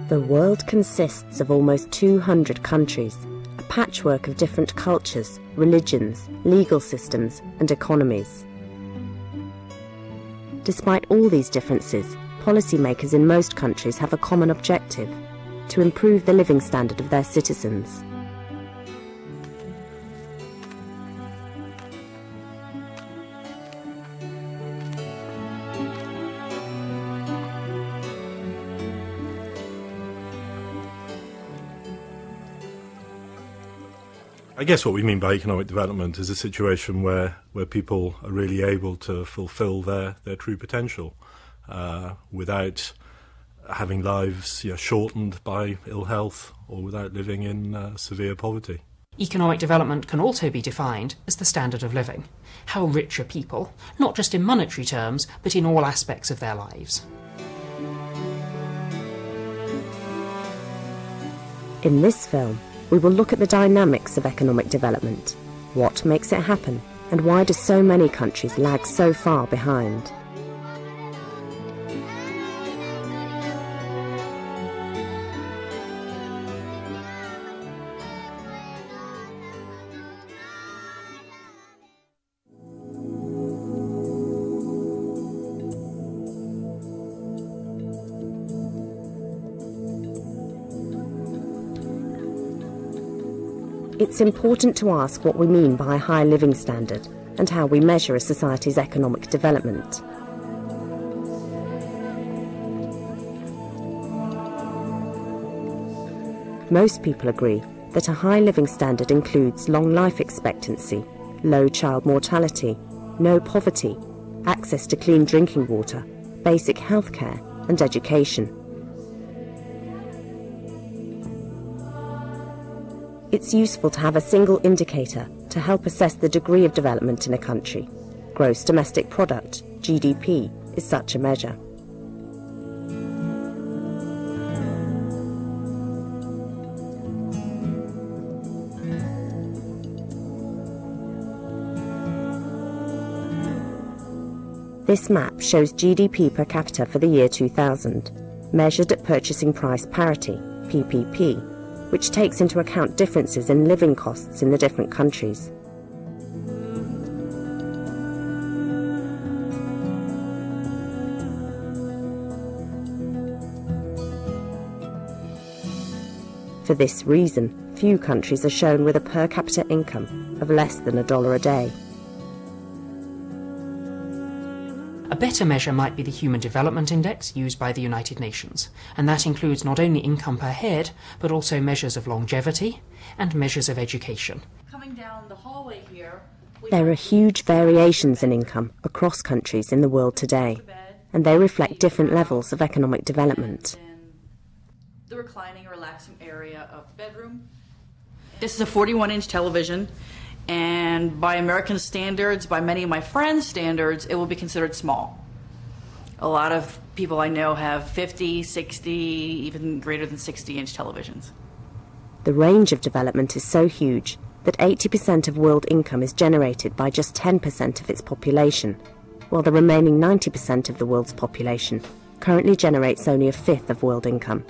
The world consists of almost 200 countries, a patchwork of different cultures, religions, legal systems, and economies. Despite all these differences, policymakers in most countries have a common objective: to improve the living standard of their citizens. I guess what we mean by economic development is a situation where people are really able to fulfil their true potential without having lives shortened by ill health or without living in severe poverty. Economic development can also be defined as the standard of living. How rich are people, not just in monetary terms, but in all aspects of their lives. In this film, we will look at the dynamics of economic development, what makes it happen, and why do so many countries lag so far behind. It's important to ask what we mean by a high living standard and how we measure a society's economic development. Most people agree that a high living standard includes long life expectancy, low child mortality, no poverty, access to clean drinking water, basic healthcare, and education. It's useful to have a single indicator to help assess the degree of development in a country. Gross domestic product, GDP, is such a measure. This map shows GDP per capita for the year 2000, measured at purchasing price parity, PPP, which takes into account differences in living costs in the different countries. For this reason, few countries are shown with a per capita income of less than $1 a day. A better measure might be the Human Development Index used by the United Nations, and that includes not only income per head, but also measures of longevity and measures of education. Coming down the hallway here, there are huge variations in income across countries in the world today, and they reflect different levels of economic development. The reclining, relaxing area of the bedroom. This is a 41-inch television. And by American standards, by many of my friends' standards, it will be considered small. A lot of people I know have 50, 60, even greater than 60-inch televisions. The range of development is so huge that 80% of world income is generated by just 10% of its population, while the remaining 90% of the world's population currently generates only a fifth of world income.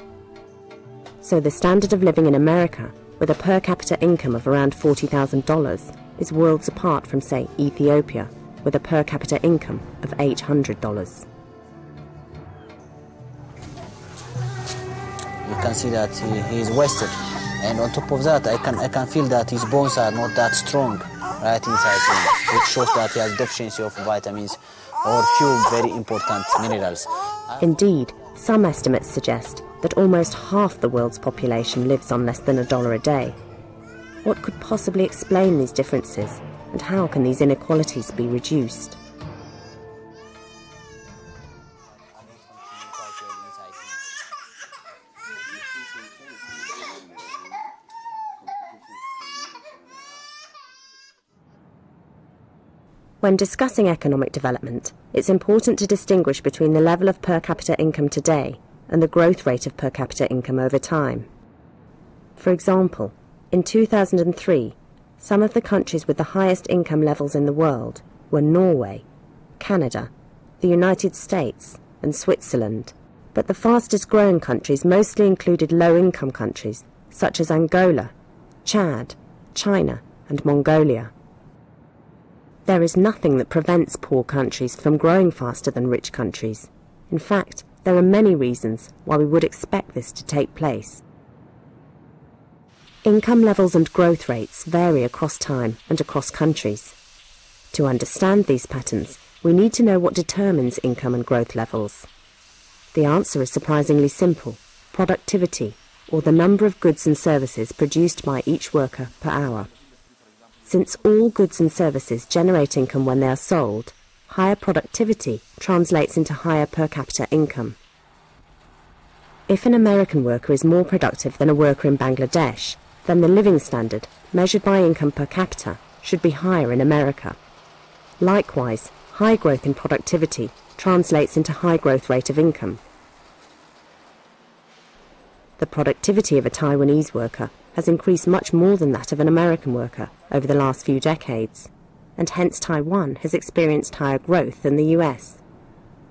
So the standard of living in America, with a per capita income of around $40,000, is worlds apart from, say, Ethiopia, with a per capita income of $800. You can see that he is wasted, and on top of that, I can feel that his bones are not that strong right inside him, which shows that he has deficiency of vitamins or few very important minerals. Indeed, some estimates suggest that almost half the world's population lives on less than $1 a day. What could possibly explain these differences, and how can these inequalities be reduced? When discussing economic development, it's important to distinguish between the level of per capita income today and the growth rate of per capita income over time. For example, in 2003, some of the countries with the highest income levels in the world were Norway, Canada, the United States, and Switzerland, But the fastest growing countries mostly included low-income countries, such as Angola, Chad, China, and Mongolia. There is nothing that prevents poor countries from growing faster than rich countries. In fact, there are many reasons why we would expect this to take place. Income levels and growth rates vary across time and across countries. To understand these patterns, we need to know what determines income and growth levels. The answer is surprisingly simple: productivity, or the number of goods and services produced by each worker per hour. Since all goods and services generate income when they are sold, higher productivity translates into higher per capita income. If an American worker is more productive than a worker in Bangladesh, then the living standard, measured by income per capita, should be higher in America. Likewise, high growth in productivity translates into high growth rate of income. The productivity of a Taiwanese worker has increased much more than that of an American worker over the last few decades, and hence Taiwan has experienced higher growth than the US.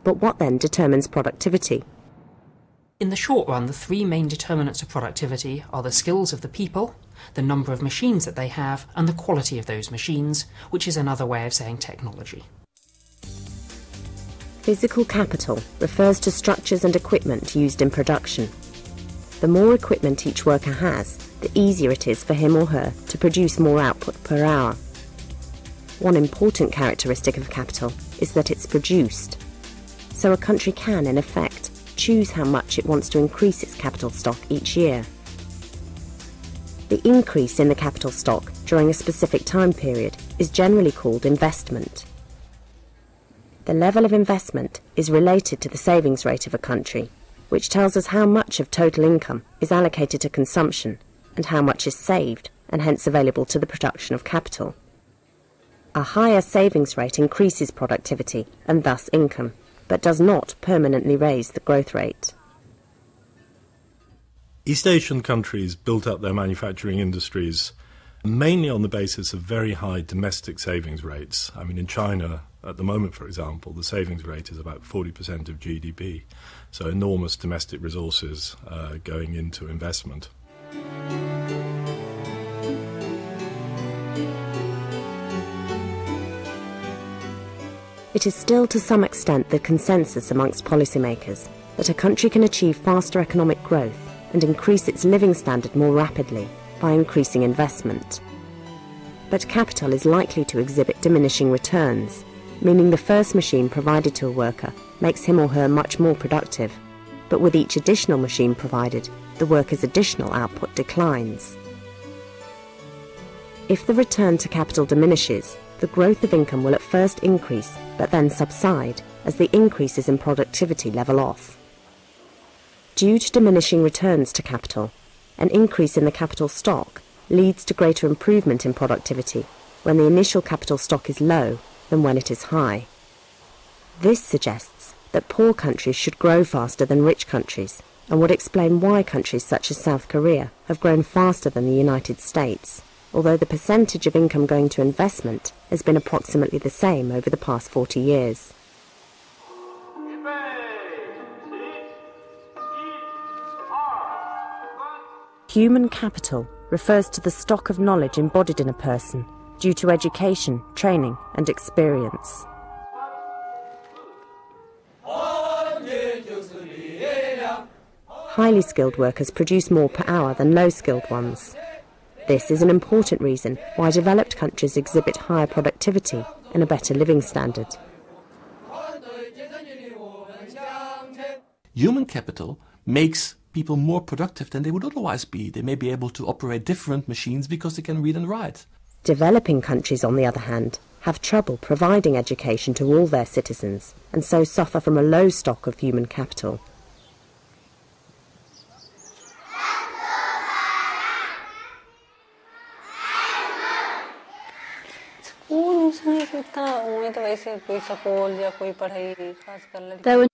But what then determines productivity? In the short run, the three main determinants of productivity are the skills of the people, the number of machines that they have, and the quality of those machines, which is another way of saying technology. Physical capital refers to structures and equipment used in production. The more equipment each worker has, the easier it is for him or her to produce more output per hour. One important characteristic of capital is that it's produced. So a country can, in effect, choose how much it wants to increase its capital stock each year. The increase in the capital stock during a specific time period is generally called investment. The level of investment is related to the savings rate of a country, which tells us how much of total income is allocated to consumption and how much is saved and hence available to the production of capital. A higher savings rate increases productivity and thus income, but does not permanently raise the growth rate. East Asian countries built up their manufacturing industries mainly on the basis of very high domestic savings rates. I mean, in China, at the moment, for example, the savings rate is about 40% of GDP, so enormous domestic resources going into investment. It is still to some extent the consensus amongst policymakers that a country can achieve faster economic growth and increase its living standard more rapidly by increasing investment. But capital is likely to exhibit diminishing returns, meaning the first machine provided to a worker makes him or her much more productive, but with each additional machine provided, the worker's additional output declines. If the return to capital diminishes, the growth of income will at first increase but then subside as the increases in productivity level off. Due to diminishing returns to capital, an increase in the capital stock leads to greater improvement in productivity when the initial capital stock is low than when it is high. This suggests that poor countries should grow faster than rich countries, and would explain why countries such as South Korea have grown faster than the United States, although the percentage of income going to investment has been approximately the same over the past 40 years. Human capital refers to the stock of knowledge embodied in a person due to education, training, and experience. Highly skilled workers produce more per hour than low-skilled ones. This is an important reason why developed countries exhibit higher productivity and a better living standard. Human capital makes people more productive than they would otherwise be. They may be able to operate different machines because they can read and write. Developing countries, on the other hand, have trouble providing education to all their citizens, and so suffer from a low stock of human capital. There were